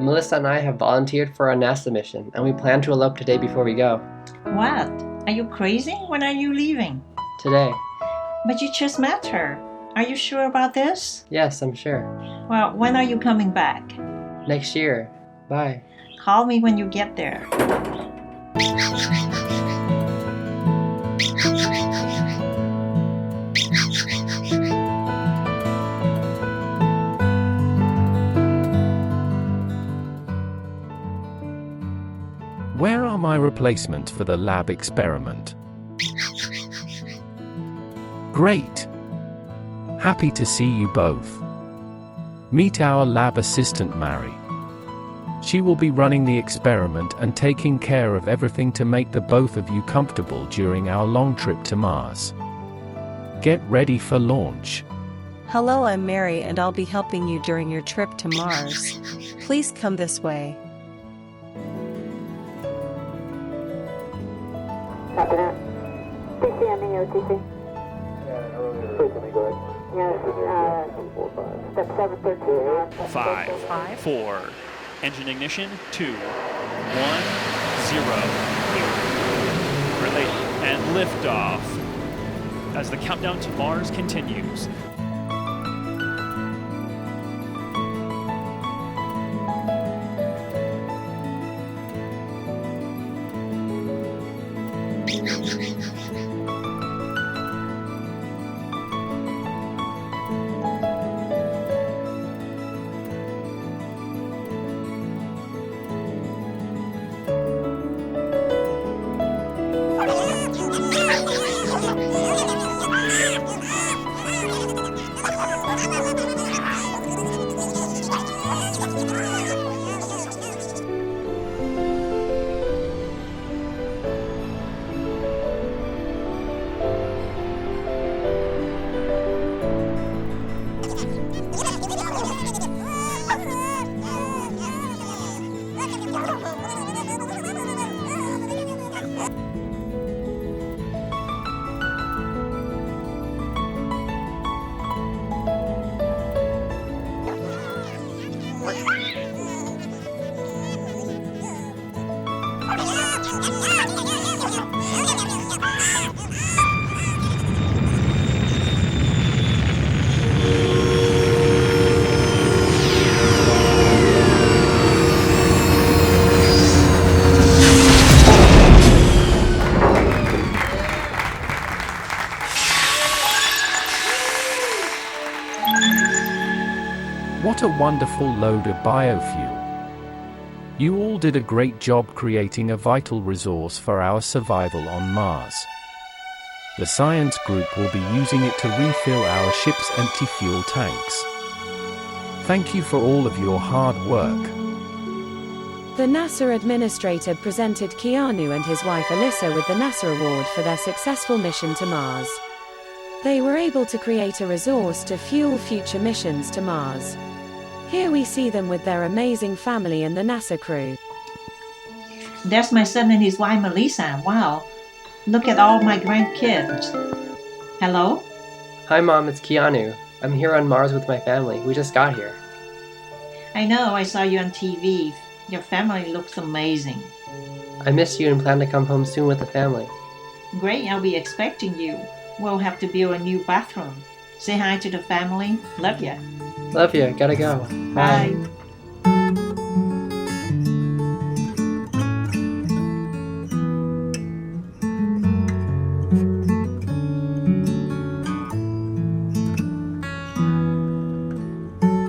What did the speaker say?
Melissa and I have volunteered for a NASA mission, and we plan to elope today before we go. What? Are you crazy? When are you leaving? Today. But you just met her. Are you sure about this? Yes, I'm sure. Well, when are you coming back? Next year. Bye. Call me when you get there. Where are my replacements for the lab experiment? Great! Happy to see you both. Meet our lab assistant Mary. She will be running the experiment and taking care of everything to make the both of you comfortable during our long trip to Mars. Get ready for launch. Hello, I'm Mary and I'll be helping you during your trip to Mars. Please come this way. Copy that. TC, I'm in OTC. Yes, step 713. 5, 4, engine ignition, 2, 1, 0. Relay and liftoff as the countdown to Mars continues. What a wonderful load of biofuel. You all did a great job creating a vital resource for our survival on Mars. The science group will be using it to refill our ship's empty fuel tanks. Thank you for all of your hard work. The NASA administrator presented Keanu and his wife Alyssa with the NASA Award for their successful mission to Mars. They were able to create a resource to fuel future missions to Mars. Here we see them with their amazing family and the NASA crew. That's my son and his wife Melissa. Wow. Look at all my grandkids. Hello? Hi, Mom, it's Keanu. I'm here on Mars with my family. We just got here. I know, I saw you on TV. Your family looks amazing. I miss you and plan to come home soon with the family. Great, I'll be expecting you. We'll have to build a new bathroom. Say hi to the family. Love ya. Love you. Gotta go. Bye.